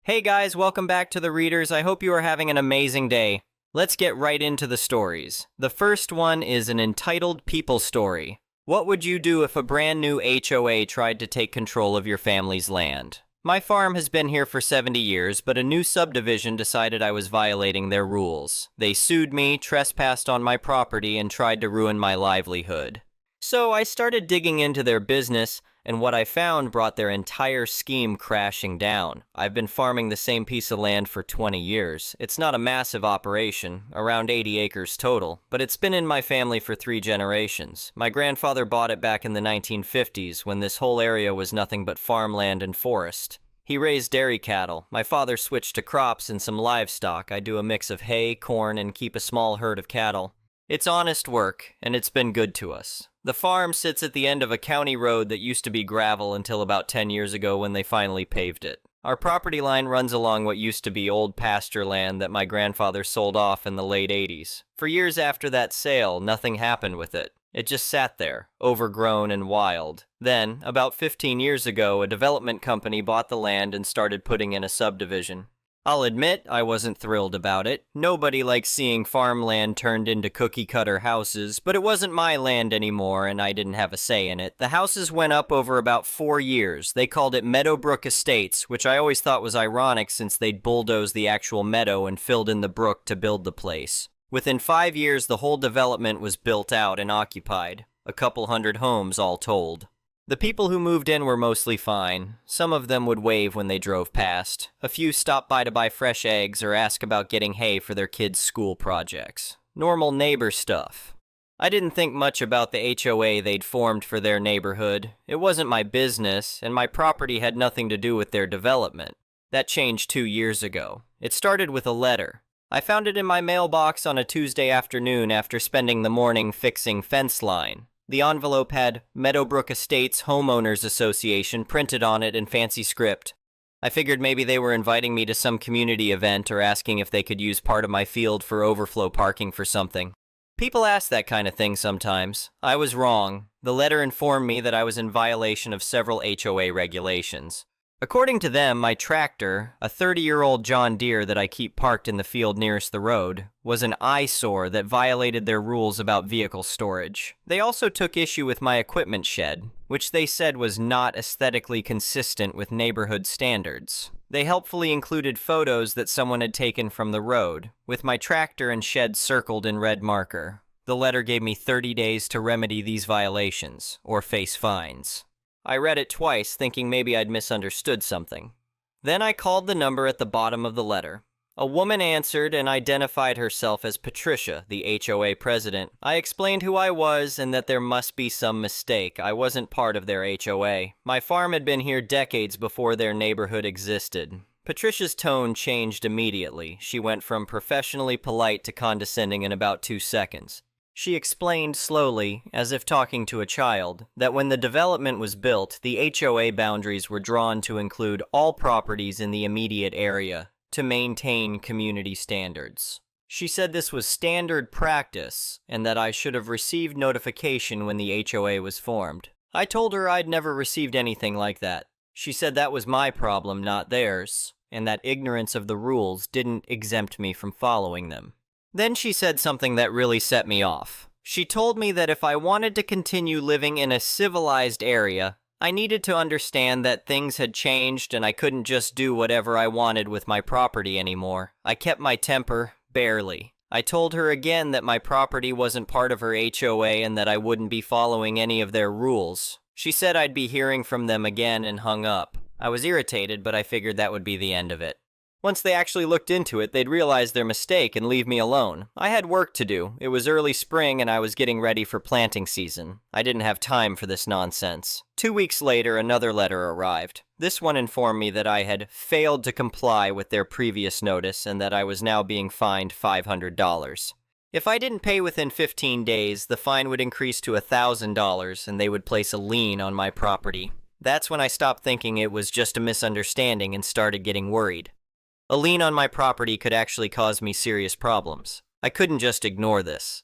Hey guys, welcome back to the Readers. I hope you are having an amazing day. Let's get right into the stories. The first one is an entitled People Story. What would you do if a brand new HOA tried to take control of your family's land? My farm has been here for 70 years, but a new subdivision decided I was violating their rules. They sued me, trespassed on my property, and tried to ruin my livelihood. So I started digging into their business, and what I found brought their entire scheme crashing down. I've been farming the same piece of land for 20 years. It's not a massive operation, around 80 acres total, but it's been in my family for 3 generations. My grandfather bought it back in the 1950s when this whole area was nothing but farmland and forest. He raised dairy cattle. My father switched to crops and some livestock. I do a mix of hay, corn, and keep a small herd of cattle. It's honest work, and it's been good to us. The farm sits at the end of a county road that used to be gravel until about 10 years ago when they finally paved it. Our property line runs along what used to be old pasture land that my grandfather sold off in the late 80s. For years after that sale, nothing happened with it. It just sat there, overgrown and wild. Then, about 15 years ago, a development company bought the land and started putting in a subdivision. I'll admit I wasn't thrilled about it. Nobody likes seeing farmland turned into cookie-cutter houses, but it wasn't my land anymore and I didn't have a say in it. The houses went up over about 4 years. They called it Meadowbrook Estates, which I always thought was ironic since they'd bulldozed the actual meadow and filled in the brook to build the place. Within 5 years, the whole development was built out and occupied. A couple hundred homes all told. The people who moved in were mostly fine. Some of them would wave when they drove past. A few stopped by to buy fresh eggs or ask about getting hay for their kids' school projects. Normal neighbor stuff. I didn't think much about the HOA they'd formed for their neighborhood. It wasn't my business, and my property had nothing to do with their development. That changed 2 years ago. It started with a letter. I found it in my mailbox on a Tuesday afternoon after spending the morning fixing fence line. The envelope had Meadowbrook Estates Homeowners Association printed on it in fancy script. I figured maybe they were inviting me to some community event or asking if they could use part of my field for overflow parking for something. People ask that kind of thing sometimes. I was wrong. The letter informed me that I was in violation of several HOA regulations. According to them, my tractor, a 30-year-old John Deere that I keep parked in the field nearest the road, was an eyesore that violated their rules about vehicle storage. They also took issue with my equipment shed, which they said was not aesthetically consistent with neighborhood standards. They helpfully included photos that someone had taken from the road, with my tractor and shed circled in red marker. The letter gave me 30 days to remedy these violations, or face fines. I read it twice, thinking maybe I'd misunderstood something. Then I called the number at the bottom of the letter. A woman answered and identified herself as Patricia, the HOA president. I explained who I was and that there must be some mistake. I wasn't part of their HOA. My farm had been here decades before their neighborhood existed. Patricia's tone changed immediately. She went from professionally polite to condescending in about 2 seconds. She explained slowly, as if talking to a child, that when the development was built, the HOA boundaries were drawn to include all properties in the immediate area to maintain community standards. She said this was standard practice, and that I should have received notification when the HOA was formed. I told her I'd never received anything like that. She said that was my problem, not theirs, and that ignorance of the rules didn't exempt me from following them. Then she said something that really set me off. She told me that if I wanted to continue living in a civilized area, I needed to understand that things had changed and I couldn't just do whatever I wanted with my property anymore. I kept my temper, barely. I told her again that my property wasn't part of her HOA and that I wouldn't be following any of their rules. She said I'd be hearing from them again and hung up. I was irritated, but I figured that would be the end of it. Once they actually looked into it, they'd realize their mistake and leave me alone. I had work to do. It was early spring and I was getting ready for planting season. I didn't have time for this nonsense. 2 weeks later, another letter arrived. This one informed me that I had failed to comply with their previous notice and that I was now being fined $500. If I didn't pay within 15 days, the fine would increase to $1,000 and they would place a lien on my property. That's when I stopped thinking it was just a misunderstanding and started getting worried. A lien on my property could actually cause me serious problems. I couldn't just ignore this.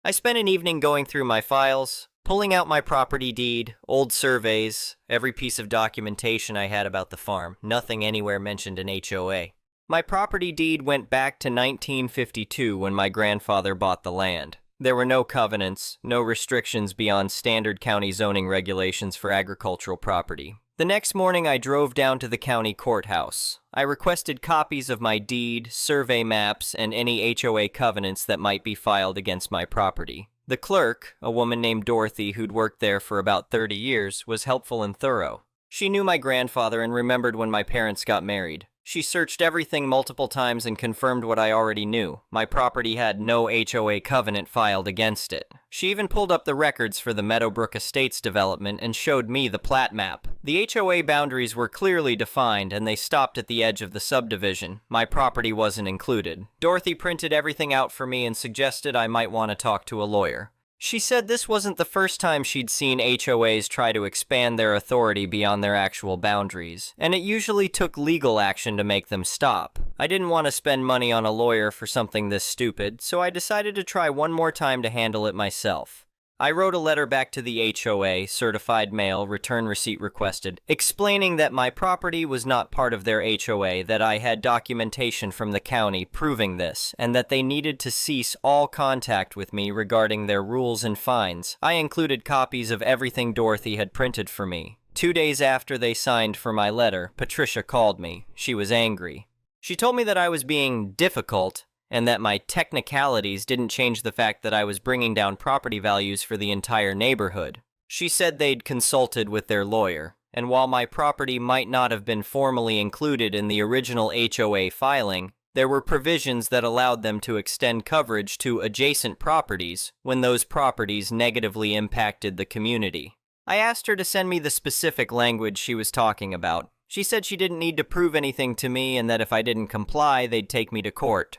I spent an evening going through my files, pulling out my property deed, old surveys, every piece of documentation I had about the farm. Nothing anywhere mentioned an HOA. My property deed went back to 1952 when my grandfather bought the land. There were no covenants, no restrictions beyond standard county zoning regulations for agricultural property. The next morning I drove down to the county courthouse. I requested copies of my deed, survey maps, and any HOA covenants that might be filed against my property. The clerk, a woman named Dorothy who'd worked there for about 30 years, was helpful and thorough. She knew my grandfather and remembered when my parents got married. She searched everything multiple times and confirmed what I already knew. My property had no HOA covenant filed against it. She even pulled up the records for the Meadowbrook Estates development and showed me the plat map. The HOA boundaries were clearly defined and they stopped at the edge of the subdivision. My property wasn't included. Dorothy printed everything out for me and suggested I might want to talk to a lawyer. She said this wasn't the first time she'd seen HOAs try to expand their authority beyond their actual boundaries, and it usually took legal action to make them stop. I didn't want to spend money on a lawyer for something this stupid, so I decided to try one more time to handle it myself. I wrote a letter back to the HOA, certified mail, return receipt requested, explaining that my property was not part of their HOA, that I had documentation from the county proving this, and that they needed to cease all contact with me regarding their rules and fines. I included copies of everything Dorothy had printed for me. 2 days after they signed for my letter, Patricia called me. She was angry. She told me that I was being difficult, and that my technicalities didn't change the fact that I was bringing down property values for the entire neighborhood. She said they'd consulted with their lawyer, and while my property might not have been formally included in the original HOA filing, there were provisions that allowed them to extend coverage to adjacent properties when those properties negatively impacted the community. I asked her to send me the specific language she was talking about. She said she didn't need to prove anything to me and that if I didn't comply, they'd take me to court.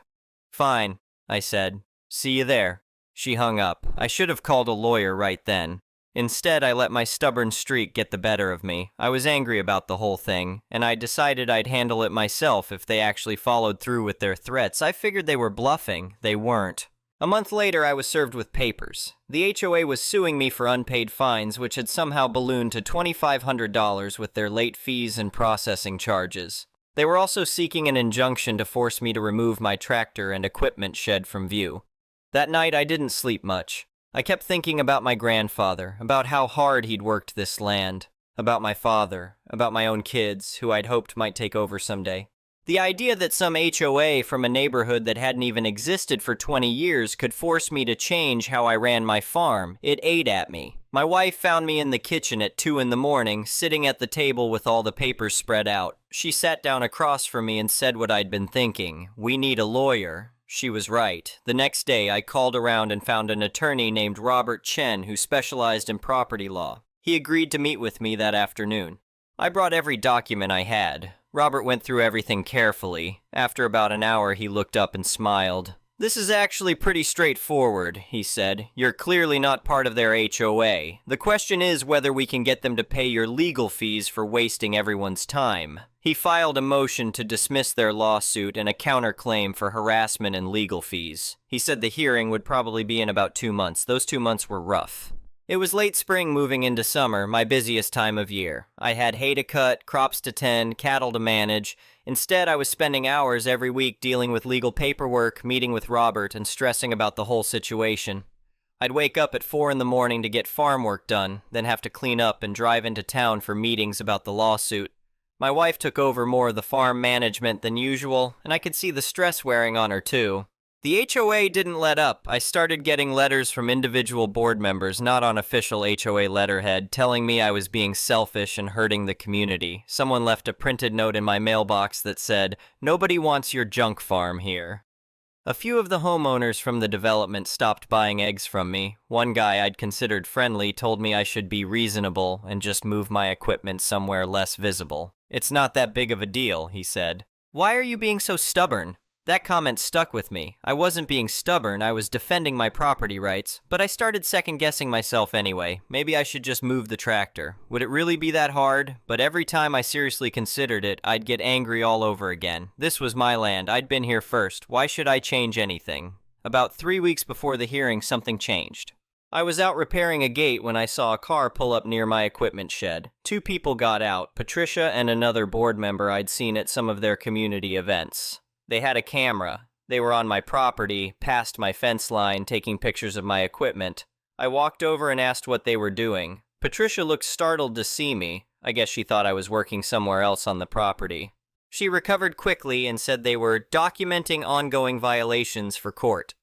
Fine, I said. See you there. She hung up. I should have called a lawyer right then. Instead, I let my stubborn streak get the better of me. I was angry about the whole thing, and I decided I'd handle it myself if they actually followed through with their threats. I figured they were bluffing. They weren't. A month later, I was served with papers. The HOA was suing me for unpaid fines, which had somehow ballooned to $2,500 with their late fees and processing charges. They were also seeking an injunction to force me to remove my tractor and equipment shed from view. That night, I didn't sleep much. I kept thinking about my grandfather, about how hard he'd worked this land, about my father, about my own kids, who I'd hoped might take over someday. The idea that some HOA from a neighborhood that hadn't even existed for 20 years could force me to change how I ran my farm, it ate at me. My wife found me in the kitchen at 2 in the morning, sitting at the table with all the papers spread out. She sat down across from me and said what I'd been thinking. We need a lawyer. She was right. The next day, I called around and found an attorney named Robert Chen who specialized in property law. He agreed to meet with me that afternoon. I brought every document I had. Robert went through everything carefully. After about an hour, he looked up and smiled. "This is actually pretty straightforward," he said. "You're clearly not part of their HOA. The question is whether we can get them to pay your legal fees for wasting everyone's time." He filed a motion to dismiss their lawsuit and a counterclaim for harassment and legal fees. He said the hearing would probably be in about 2 months. Those 2 months were rough. It was late spring moving into summer, my busiest time of year. I had hay to cut, crops to tend, cattle to manage. Instead, I was spending hours every week dealing with legal paperwork, meeting with Robert, and stressing about the whole situation. I'd wake up at 4 in the morning to get farm work done, then have to clean up and drive into town for meetings about the lawsuit. My wife took over more of the farm management than usual, and I could see the stress wearing on her too. The HOA didn't let up. I started getting letters from individual board members, not on official HOA letterhead, telling me I was being selfish and hurting the community. Someone left a printed note in my mailbox that said, "Nobody wants your junk farm here." A few of the homeowners from the development stopped buying eggs from me. One guy I'd considered friendly told me I should be reasonable and just move my equipment somewhere less visible. "It's not that big of a deal," he said. "Why are you being so stubborn?" That comment stuck with me. I wasn't being stubborn, I was defending my property rights, but I started second-guessing myself anyway. Maybe I should just move the tractor. Would it really be that hard? But every time I seriously considered it, I'd get angry all over again. This was my land. I'd been here first. Why should I change anything? About 3 weeks before the hearing, something changed. I was out repairing a gate when I saw a car pull up near my equipment shed. Two people got out, Patricia and another board member I'd seen at some of their community events. They had a camera. They were on my property, past my fence line, taking pictures of my equipment. I walked over and asked what they were doing. Patricia looked startled to see me. I guess she thought I was working somewhere else on the property. She recovered quickly and said they were documenting ongoing violations for court.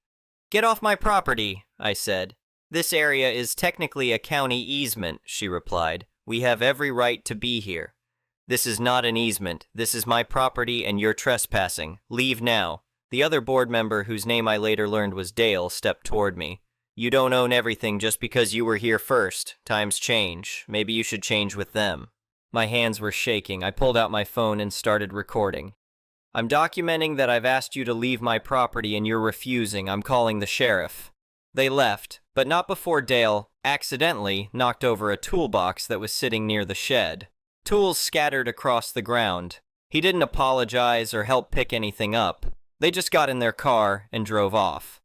"Get off my property," I said. "This area is technically a county easement," she replied. "We have every right to be here." "This is not an easement. This is my property and you're trespassing. Leave now." The other board member, whose name I later learned was Dale, stepped toward me. "You don't own everything just because you were here first. Times change. Maybe you should change with them." My hands were shaking. I pulled out my phone and started recording. "I'm documenting that I've asked you to leave my property and you're refusing. I'm calling the sheriff." They left, but not before Dale accidentally knocked over a toolbox that was sitting near the shed. Tools scattered across the ground. He didn't apologize or help pick anything up. They just got in their car and drove off.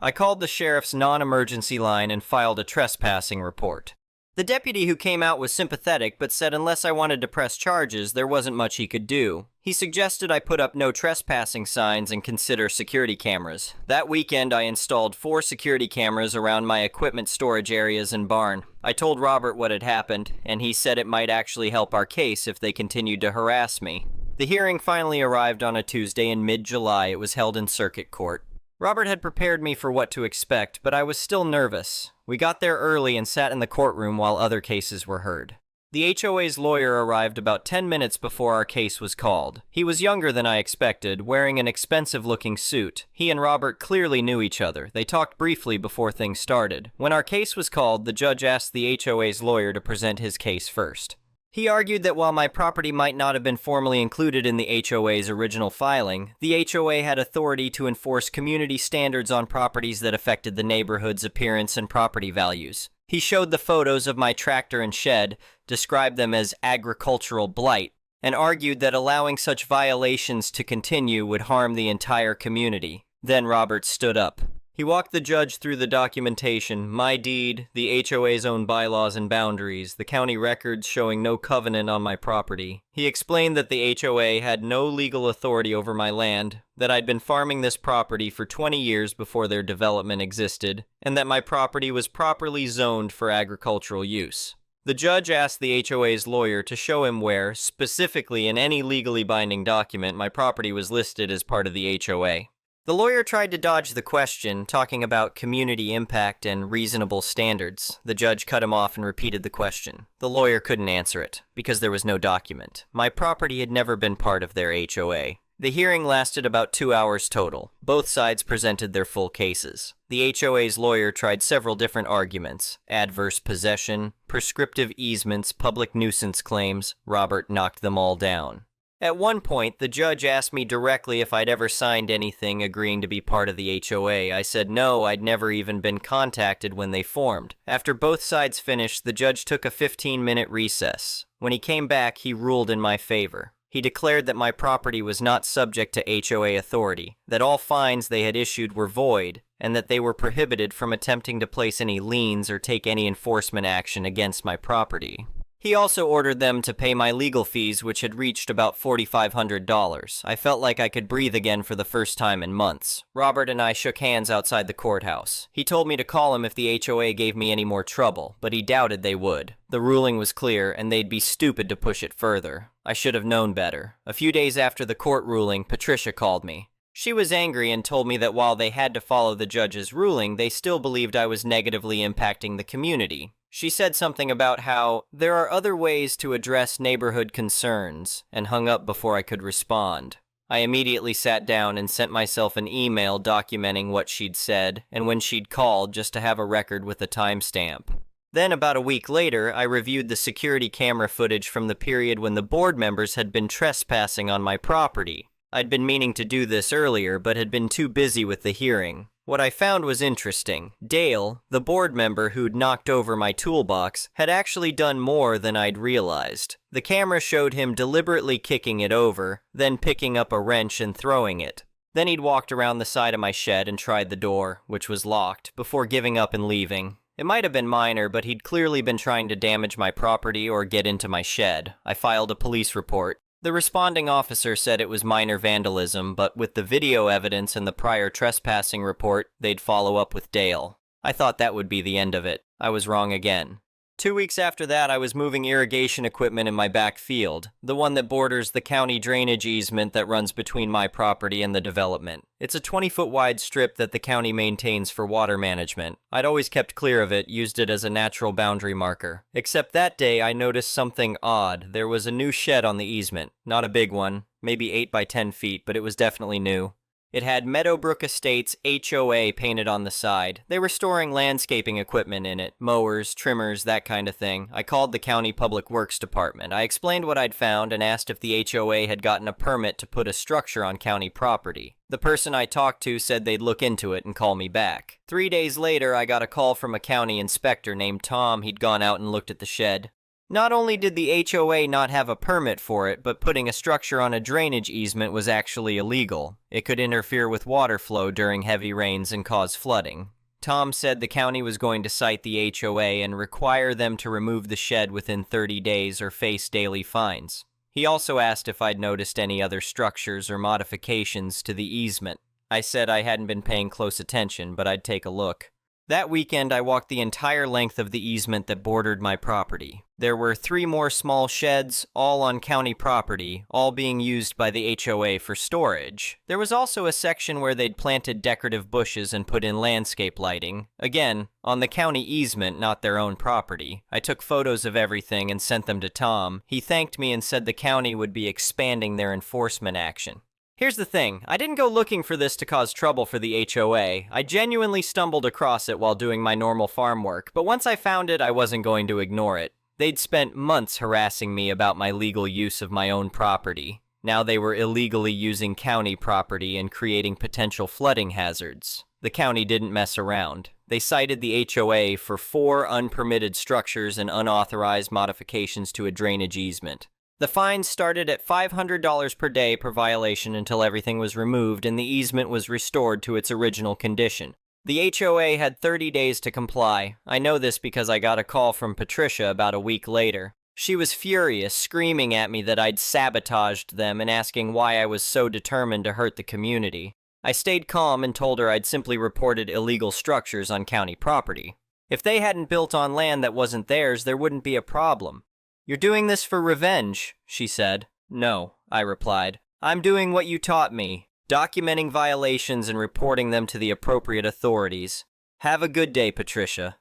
I called the sheriff's non-emergency line and filed a trespassing report. The deputy who came out was sympathetic, but said unless I wanted to press charges, there wasn't much he could do. He suggested I put up no trespassing signs and consider security cameras. That weekend, I installed 4 security cameras around my equipment storage areas and barn. I told Robert what had happened, and he said it might actually help our case if they continued to harass me. The hearing finally arrived on a Tuesday in mid-July. It was held in circuit court. Robert had prepared me for what to expect, but I was still nervous. We got there early and sat in the courtroom while other cases were heard. The HOA's lawyer arrived about 10 minutes before our case was called. He was younger than I expected, wearing an expensive-looking suit. He and Robert clearly knew each other. They talked briefly before things started. When our case was called, the judge asked the HOA's lawyer to present his case first. He argued that while my property might not have been formally included in the HOA's original filing, the HOA had authority to enforce community standards on properties that affected the neighborhood's appearance and property values. He showed the photos of my tractor and shed, described them as agricultural blight, and argued that allowing such violations to continue would harm the entire community. Then Robert stood up. He walked the judge through the documentation, my deed, the HOA's own bylaws and boundaries, the county records showing no covenant on my property. He explained that the HOA had no legal authority over my land, that I'd been farming this property for 20 years before their development existed, and that my property was properly zoned for agricultural use. The judge asked the HOA's lawyer to show him where, specifically in any legally binding document, my property was listed as part of the HOA. The lawyer tried to dodge the question, talking about community impact and reasonable standards. The judge cut him off and repeated the question. The lawyer couldn't answer it, because there was no document. My property had never been part of their HOA. The hearing lasted about 2 hours total. Both sides presented their full cases. The HOA's lawyer tried several different arguments: adverse possession, prescriptive easements, public nuisance claims. Robert knocked them all down. At one point, the judge asked me directly if I'd ever signed anything agreeing to be part of the HOA. I said no, I'd never even been contacted when they formed. After both sides finished, the judge took a 15-minute recess. When he came back, he ruled in my favor. He declared that my property was not subject to HOA authority, that all fines they had issued were void, and that they were prohibited from attempting to place any liens or take any enforcement action against my property. He also ordered them to pay my legal fees, which had reached about $4,500. I felt like I could breathe again for the first time in months. Robert and I shook hands outside the courthouse. He told me to call him if the HOA gave me any more trouble, but he doubted they would. The ruling was clear, and they'd be stupid to push it further. I should have known better. A few days after the court ruling, Patricia called me. She was angry and told me that while they had to follow the judge's ruling, they still believed I was negatively impacting the community. She said something about how there are other ways to address neighborhood concerns, and hung up before I could respond. I immediately sat down and sent myself an email documenting what she'd said and when she'd called, just to have a record with a timestamp. Then, about a week later, I reviewed the security camera footage from the period when the board members had been trespassing on my property. I'd been meaning to do this earlier, but had been too busy with the hearing. What I found was interesting. Dale, the board member who'd knocked over my toolbox, had actually done more than I'd realized. The camera showed him deliberately kicking it over, then picking up a wrench and throwing it. Then he'd walked around the side of my shed and tried the door, which was locked, before giving up and leaving. It might have been minor, but he'd clearly been trying to damage my property or get into my shed. I filed a police report. The responding officer said it was minor vandalism, but with the video evidence and the prior trespassing report, they'd follow up with Dale. I thought that would be the end of it. I was wrong again. 2 weeks after that, I was moving irrigation equipment in my back field, the one that borders the county drainage easement that runs between my property and the development. It's a 20-foot wide strip that the county maintains for water management. I'd always kept clear of it, used it as a natural boundary marker. Except that day, I noticed something odd. There was a new shed on the easement. Not a big one, maybe 8 by 10 feet, but it was definitely new. It had Meadowbrook Estates HOA painted on the side. They were storing landscaping equipment in it, mowers, trimmers, that kind of thing. I called the county public works department. I explained what I'd found and asked if the HOA had gotten a permit to put a structure on county property. The person I talked to said they'd look into it and call me back. 3 days later, I got a call from a county inspector named Tom. He'd gone out and looked at the shed. Not only did the HOA not have a permit for it, but putting a structure on a drainage easement was actually illegal. It could interfere with water flow during heavy rains and cause flooding. Tom said the county was going to cite the HOA and require them to remove the shed within 30 days or face daily fines. He also asked if I'd noticed any other structures or modifications to the easement. I said I hadn't been paying close attention, but I'd take a look. That weekend, I walked the entire length of the easement that bordered my property. There were 3 more small sheds, all on county property, all being used by the HOA for storage. There was also a section where they'd planted decorative bushes and put in landscape lighting. Again, on the county easement, not their own property. I took photos of everything and sent them to Tom. He thanked me and said the county would be expanding their enforcement action. Here's the thing, I didn't go looking for this to cause trouble for the HOA. I genuinely stumbled across it while doing my normal farm work, but once I found it, I wasn't going to ignore it. They'd spent months harassing me about my legal use of my own property. Now they were illegally using county property and creating potential flooding hazards. The county didn't mess around. They cited the HOA for 4 unpermitted structures and unauthorized modifications to a drainage easement. The fines started at $500 per day per violation until everything was removed and the easement was restored to its original condition. The HOA had 30 days to comply. I know this because I got a call from Patricia about a week later. She was furious, screaming at me that I'd sabotaged them and asking why I was so determined to hurt the community. I stayed calm and told her I'd simply reported illegal structures on county property. If they hadn't built on land that wasn't theirs, there wouldn't be a problem. "You're doing this for revenge," she said. "No," I replied. "I'm doing what you taught me, documenting violations and reporting them to the appropriate authorities. Have a good day, Patricia."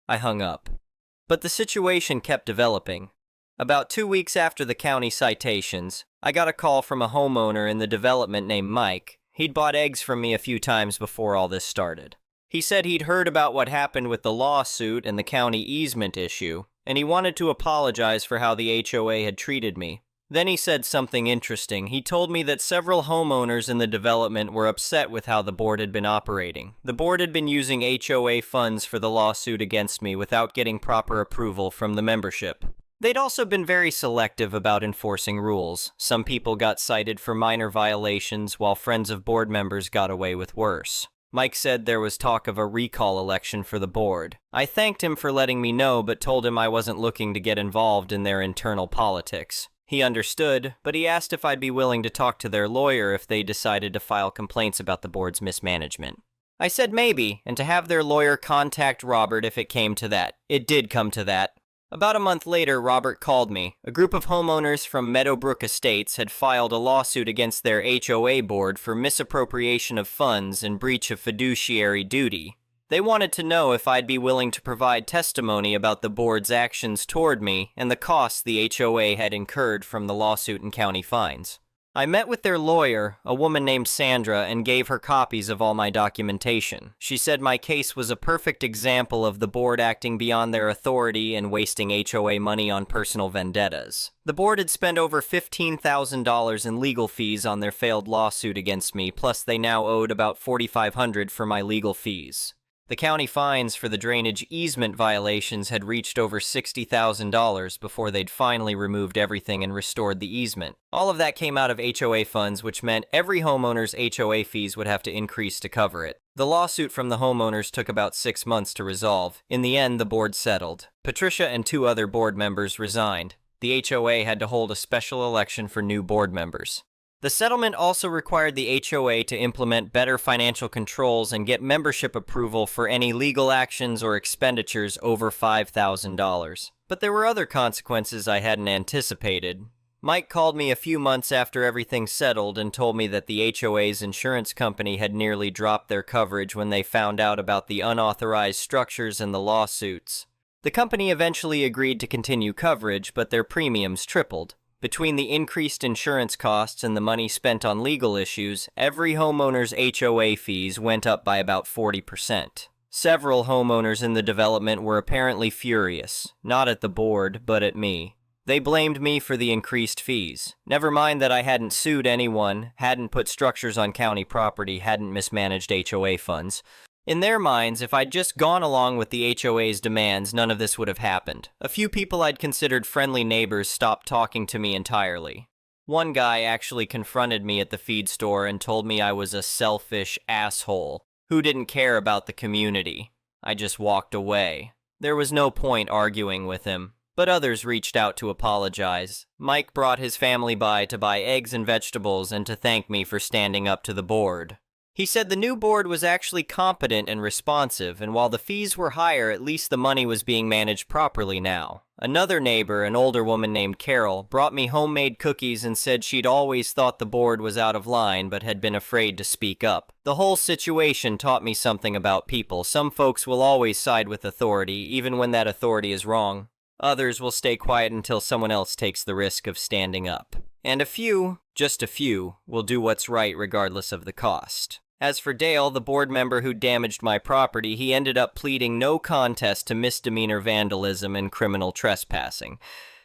I hung up. But the situation kept developing. About 2 weeks after the county citations, I got a call from a homeowner in the development named Mike. He'd bought eggs from me a few times before all this started. He said he'd heard about what happened with the lawsuit and the county easement issue, and he wanted to apologize for how the HOA had treated me. Then he said something interesting. He told me that several homeowners in the development were upset with how the board had been operating. The board had been using HOA funds for the lawsuit against me without getting proper approval from the membership. They'd also been very selective about enforcing rules. Some people got cited for minor violations, while friends of board members got away with worse. Mike said there was talk of a recall election for the board. I thanked him for letting me know, but told him I wasn't looking to get involved in their internal politics. He understood, but he asked if I'd be willing to talk to their lawyer if they decided to file complaints about the board's mismanagement. I said maybe, and to have their lawyer contact Robert if it came to that. It did come to that. About a month later, Robert called me. A group of homeowners from Meadowbrook Estates had filed a lawsuit against their HOA board for misappropriation of funds and breach of fiduciary duty. They wanted to know if I'd be willing to provide testimony about the board's actions toward me and the costs the HOA had incurred from the lawsuit and county fines. I met with their lawyer, a woman named Sandra, and gave her copies of all my documentation. She said my case was a perfect example of the board acting beyond their authority and wasting HOA money on personal vendettas. The board had spent over $15,000 in legal fees on their failed lawsuit against me, plus they now owed about $4,500 for my legal fees. The county fines for the drainage easement violations had reached over $60,000 before they'd finally removed everything and restored the easement. All of that came out of HOA funds, which meant every homeowner's HOA fees would have to increase to cover it. The lawsuit from the homeowners took about 6 months to resolve. In the end, the board settled. Patricia and 2 other board members resigned. The HOA had to hold a special election for new board members. The settlement also required the HOA to implement better financial controls and get membership approval for any legal actions or expenditures over $5,000. But there were other consequences I hadn't anticipated. Mike called me a few months after everything settled and told me that the HOA's insurance company had nearly dropped their coverage when they found out about the unauthorized structures and the lawsuits. The company eventually agreed to continue coverage, but their premiums tripled. Between the increased insurance costs and the money spent on legal issues, every homeowner's HOA fees went up by about 40%. Several homeowners in the development were apparently furious, not at the board, but at me. They blamed me for the increased fees. Never mind that I hadn't sued anyone, hadn't put structures on county property, hadn't mismanaged HOA funds. In their minds, if I'd just gone along with the HOA's demands, none of this would have happened. A few people I'd considered friendly neighbors stopped talking to me entirely. One guy actually confronted me at the feed store and told me I was a selfish asshole who didn't care about the community. I just walked away. There was no point arguing with him. But others reached out to apologize. Mike brought his family by to buy eggs and vegetables and to thank me for standing up to the board. He said the new board was actually competent and responsive, and while the fees were higher, at least the money was being managed properly now. Another neighbor, an older woman named Carol, brought me homemade cookies and said she'd always thought the board was out of line but had been afraid to speak up. The whole situation taught me something about people. Some folks will always side with authority, even when that authority is wrong. Others will stay quiet until someone else takes the risk of standing up. And a few, just a few, will do what's right regardless of the cost. As for Dale, the board member who damaged my property, he ended up pleading no contest to misdemeanor vandalism and criminal trespassing.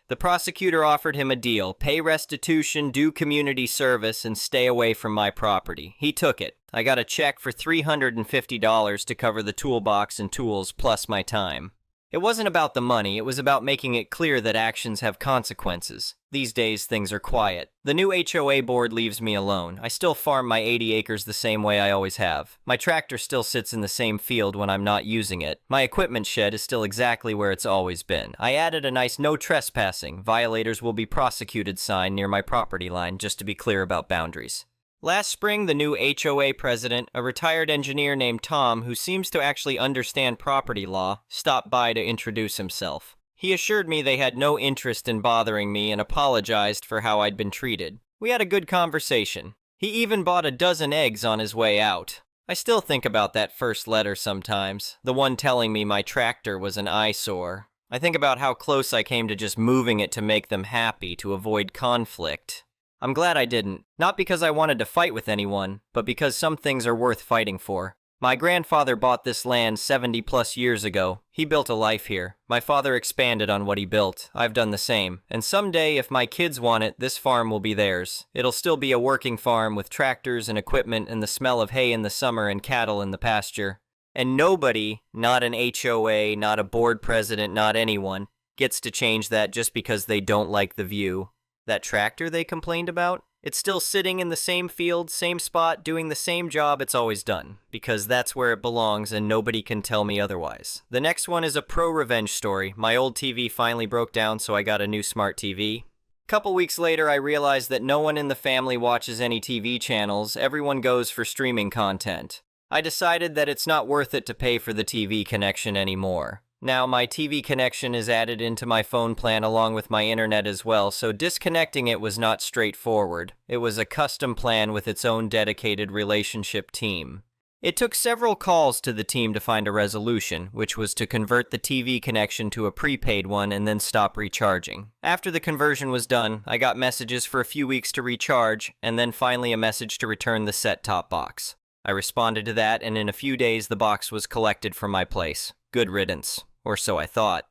The prosecutor offered him a deal: pay restitution, do community service, and stay away from my property. He took it. I got a check for $350 to cover the toolbox and tools plus my time. It wasn't about the money, it was about making it clear that actions have consequences. These days, things are quiet. The new HOA board leaves me alone. I still farm my 80 acres the same way I always have. My tractor still sits in the same field when I'm not using it. My equipment shed is still exactly where it's always been. I added a nice no trespassing, violators will be prosecuted sign near my property line, just to be clear about boundaries. Last spring, the new HOA president, a retired engineer named Tom, who seems to actually understand property law, stopped by to introduce himself. He assured me they had no interest in bothering me and apologized for how I'd been treated. We had a good conversation. He even bought a dozen eggs on his way out. I still think about that first letter sometimes, the one telling me my tractor was an eyesore. I think about how close I came to just moving it to make them happy, to avoid conflict. I'm glad I didn't, not because I wanted to fight with anyone, but because some things are worth fighting for. My grandfather bought this land 70+ years ago. He built a life here. My father expanded on what he built. I've done the same. And someday, if my kids want it, this farm will be theirs. It'll still be a working farm with tractors and equipment and the smell of hay in the summer and cattle in the pasture. And nobody, not an HOA, not a board president, not anyone, gets to change that just because they don't like the view. That tractor they complained about? It's still sitting in the same field, same spot, doing the same job it's always done, because that's where it belongs and nobody can tell me otherwise. The next one is a pro-revenge story. My old TV finally broke down, so I got a new smart TV. Couple weeks later, I realized that no one in the family watches any TV channels. Everyone goes for streaming content. I decided that it's not worth it to pay for the TV connection anymore. Now, my TV connection is added into my phone plan along with my internet as well, so disconnecting it was not straightforward. It was a custom plan with its own dedicated relationship team. It took several calls to the team to find a resolution, which was to convert the TV connection to a prepaid one and then stop recharging. After the conversion was done, I got messages for a few weeks to recharge, and then finally a message to return the set-top box. I responded to that, and in a few days the box was collected from my place. Good riddance. Or so I thought.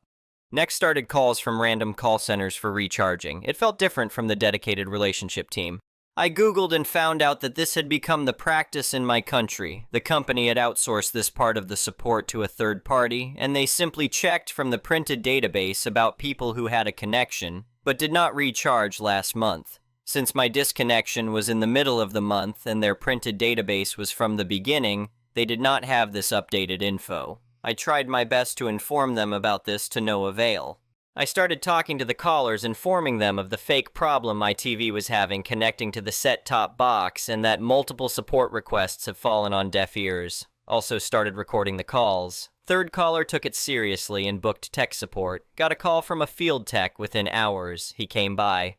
Next started calls from random call centers for recharging. It felt different from the dedicated relationship team. I Googled and found out that this had become the practice in my country. The company had outsourced this part of the support to a third party, and they simply checked from the printed database about people who had a connection, but did not recharge last month. Since my disconnection was in the middle of the month and their printed database was from the beginning, they did not have this updated info. I tried my best to inform them about this to no avail. I started talking to the callers, informing them of the fake problem my TV was having connecting to the set-top box and that multiple support requests have fallen on deaf ears. Also started recording the calls. Third caller took it seriously and booked tech support. Got a call from a field tech within hours. He came by.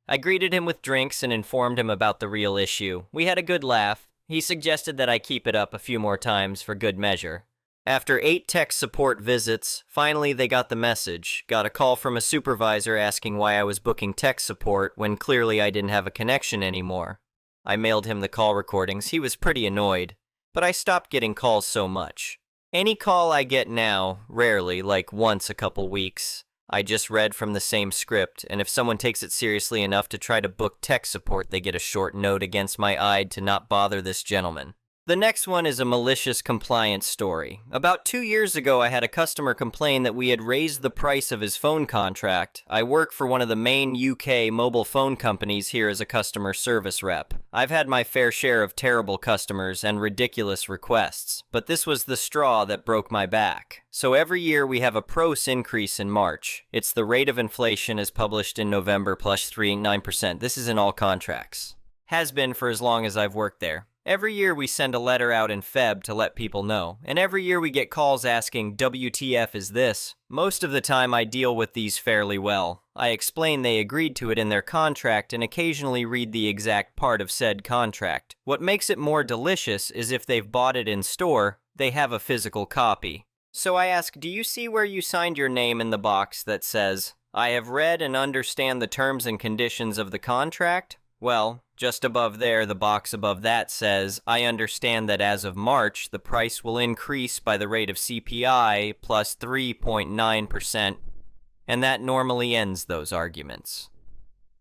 I greeted him with drinks and informed him about the real issue. We had a good laugh. He suggested that I keep it up a few more times for good measure. After 8 tech support visits, finally they got the message. Got a call from a supervisor asking why I was booking tech support when clearly I didn't have a connection anymore. I mailed him the call recordings. He was pretty annoyed. But I stopped getting calls so much. Any call I get now, rarely, like once a couple weeks, I just read from the same script, and if someone takes it seriously enough to try to book tech support, they get a short note against my eye to not bother this gentleman. The next one is a malicious compliance story. About 2 years ago, I had a customer complain that we had raised the price of his phone contract. I work for one of the main UK mobile phone companies here as a customer service rep. I've had my fair share of terrible customers and ridiculous requests, but this was the straw that broke my back. So every year we have a price increase in March. It's the rate of inflation as published in November plus 3.9%. This is in all contracts. Has been for as long as I've worked there. Every year we send a letter out in Feb to let people know, and every year we get calls asking, WTF is this? Most of the time I deal with these fairly well. I explain they agreed to it in their contract and occasionally read the exact part of said contract. What makes it more delicious is if they've bought it in store, they have a physical copy. So I ask, do you see where you signed your name in the box that says, I have read and understand the terms and conditions of the contract? Well, just above there, the box above that says, I understand that as of March, the price will increase by the rate of CPI plus 3.9%, and that normally ends those arguments.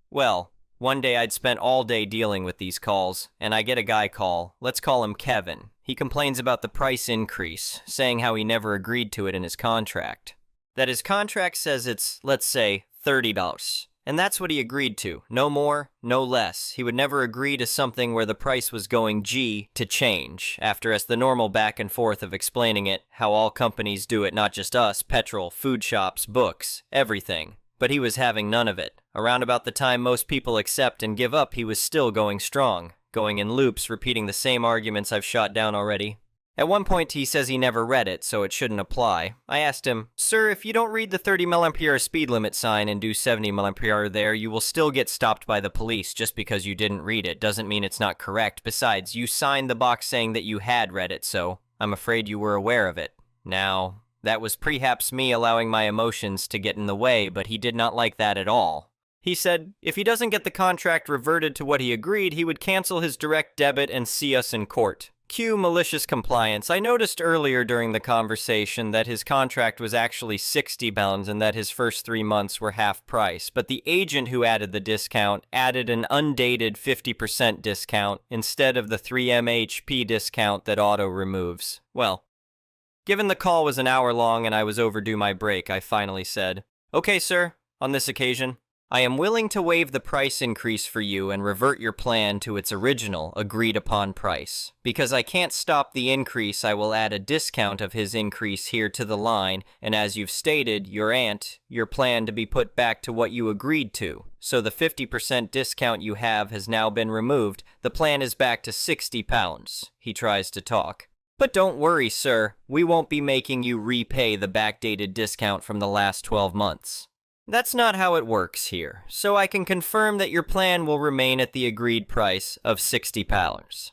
Well, one day I'd spent all day dealing with these calls, and I get a guy call. Let's call him Kevin. He complains about the price increase, saying how he never agreed to it in his contract. That his contract says it's, let's say, $30. And that's what he agreed to. No more, no less. He would never agree to something where the price was going to change, after us the normal back and forth of explaining it, how all companies do it, not just us, petrol, food shops, books, everything. But he was having none of it. Around about the time most people accept and give up, he was still going strong, going in loops, repeating the same arguments I've shot down already. At one point, he says he never read it, so it shouldn't apply. I asked him, Sir, if you don't read the 30 mph speed limit sign and do 70 mph there, you will still get stopped by the police just because you didn't read it. Doesn't mean it's not correct. Besides, you signed the box saying that you had read it, so I'm afraid you were aware of it. Now, that was perhaps me allowing my emotions to get in the way, but he did not like that at all. He said, if he doesn't get the contract reverted to what he agreed, he would cancel his direct debit and see us in court. Cue malicious compliance. I noticed earlier during the conversation that his contract was actually £60 and that his first 3 months were half price, but the agent who added the discount added an undated 50% discount instead of the 3 MHP discount that auto removes. Well, given the call was an hour long and I was overdue my break, I finally said, Okay, sir, on this occasion, I am willing to waive the price increase for you and revert your plan to its original, agreed-upon price. Because I can't stop the increase, I will add a discount of his increase here to the line, and as you've stated, your plan to be put back to what you agreed to. So the 50% discount you have has now been removed. The plan is back to £60. He tries to talk. But don't worry, sir. We won't be making you repay the backdated discount from the last 12 months. That's not how it works here, so I can confirm that your plan will remain at the agreed price of £60.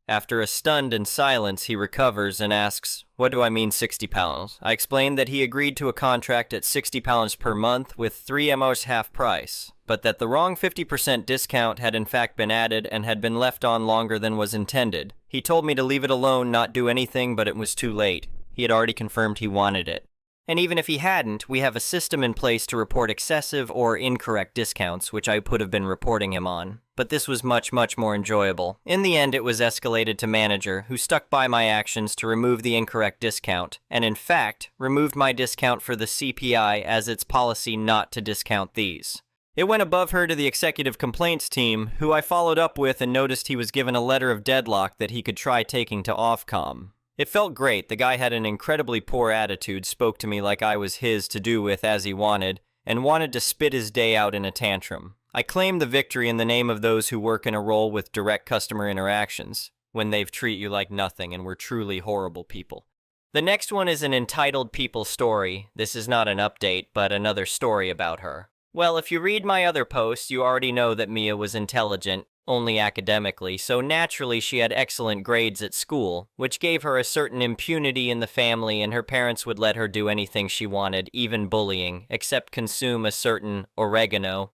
After a stunned silence, he recovers and asks, What do I mean £60? I explained that he agreed to a contract at £60 per month with 3 MOs half price, but that the wrong 50% discount had in fact been added and had been left on longer than was intended. He told me to leave it alone, not do anything, but it was too late. He had already confirmed he wanted it. And even if he hadn't, we have a system in place to report excessive or incorrect discounts, which I could have been reporting him on. but this was much more enjoyable. In the end, it was escalated to manager, who stuck by my actions to remove the incorrect discount, and in fact, removed my discount for the CPI as its policy not to discount these. It went above her to the executive complaints team, who I followed up with and noticed he was given a letter of deadlock that he could try taking to Ofcom. It felt great. The guy had an incredibly poor attitude, spoke to me like I was his to do with as he wanted, and wanted to spit his day out in a tantrum. I claim the victory in the name of those who work in a role with direct customer interactions, when they've treat you like nothing and were truly horrible people. The next one is an entitled people story. This is not an update, but another story about her. Well, if you read my other posts, you already know that Mia was intelligent, only academically, so naturally she had excellent grades at school, which gave her a certain impunity in the family, and her parents would let her do anything she wanted, even bullying, except consume a certain oregano.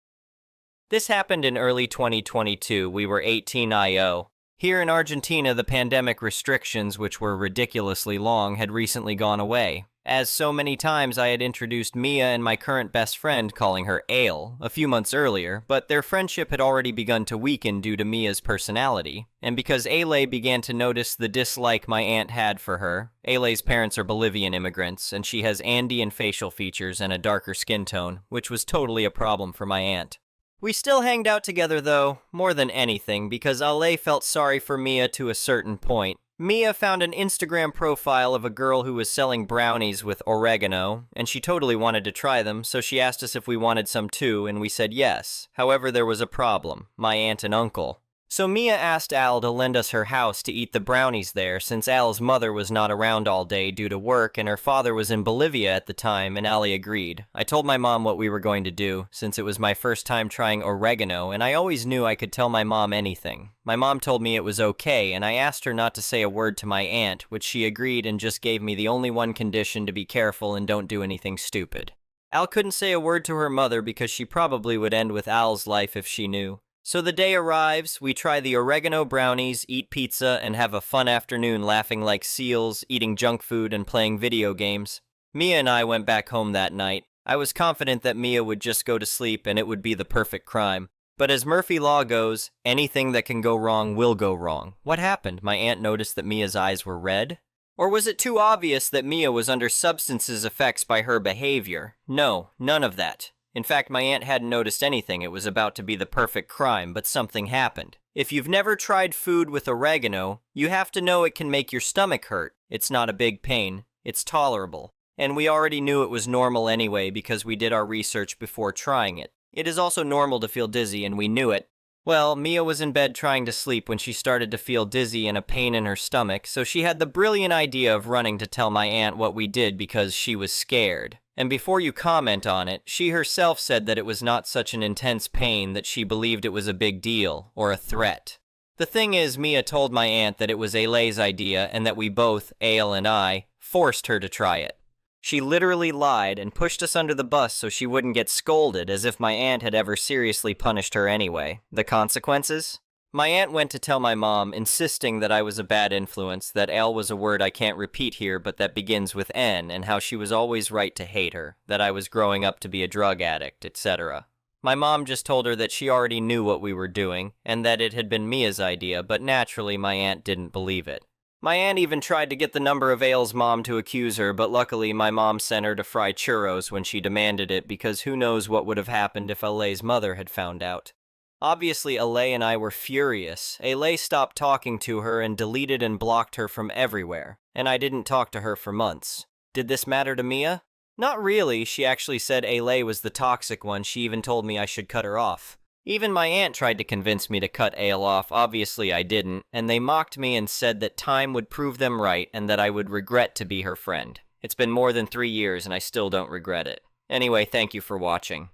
This happened in early 2022. We were 18 IO. Here in Argentina, the pandemic restrictions, which were ridiculously long, had recently gone away. As so many times I had introduced Mia and my current best friend, calling her Ale, a few months earlier, but their friendship had already begun to weaken due to Mia's personality, and because Ale began to notice the dislike my aunt had for her. Ale's parents are Bolivian immigrants, and she has Andean facial features and a darker skin tone, which was totally a problem for my aunt. We still hanged out together though, more than anything, because Ale felt sorry for Mia to a certain point. Mia found an Instagram profile of a girl who was selling brownies with oregano, and she totally wanted to try them, so she asked us if we wanted some too, and we said yes. However, there was a problem: my aunt and uncle. So Mia asked Al to lend us her house to eat the brownies there, since Al's mother was not around all day due to work, and her father was in Bolivia at the time, and Ali agreed. I told my mom what we were going to do, since it was my first time trying oregano, and I always knew I could tell my mom anything. My mom told me it was okay, and I asked her not to say a word to my aunt, which she agreed and just gave me the only one condition: to be careful and don't do anything stupid. Al couldn't say a word to her mother because she probably would end with Al's life if she knew. So the day arrives, we try the oregano brownies, eat pizza, and have a fun afternoon laughing like seals, eating junk food, and playing video games. Mia and I went back home that night. I was confident that Mia would just go to sleep and it would be the perfect crime. But as Murphy Law goes, anything that can go wrong will go wrong. What happened? My aunt noticed that Mia's eyes were red? Or was it too obvious that Mia was under substances effects by her behavior? No, none of that. In fact, my aunt hadn't noticed anything. It was about to be the perfect crime, but something happened. If you've never tried food with oregano, you have to know it can make your stomach hurt. It's not a big pain. It's tolerable. And we already knew it was normal anyway because we did our research before trying it. It is also normal to feel dizzy, and we knew it. Well, Mia was in bed trying to sleep when she started to feel dizzy and a pain in her stomach, so she had the brilliant idea of running to tell my aunt what we did because she was scared. And before you comment on it, she herself said that it was not such an intense pain, that she believed it was a big deal, or a threat. The thing is, Mia told my aunt that it was Alay's idea and that we both, Ale and I, forced her to try it. She literally lied and pushed us under the bus so she wouldn't get scolded, as if my aunt had ever seriously punished her anyway. The consequences? My aunt went to tell my mom, insisting that I was a bad influence, that Ale was a word I can't repeat here but that begins with N, and how she was always right to hate her, that I was growing up to be a drug addict, etc. My mom just told her that she already knew what we were doing, and that it had been Mia's idea, but naturally my aunt didn't believe it. My aunt even tried to get the number of Ale's mom to accuse her, but luckily my mom sent her to fry churros when she demanded it, because who knows what would have happened if Alay's mother had found out. Obviously, Alay and I were furious. Alay stopped talking to her and deleted and blocked her from everywhere, and I didn't talk to her for months. Did this matter to Mia? Not really. She actually said Alay was the toxic one. She even told me I should cut her off. Even my aunt tried to convince me to cut Ale off. Obviously I didn't, and they mocked me and said that time would prove them right and that I would regret to be her friend. It's been more than 3 years and I still don't regret it. Anyway, thank you for watching.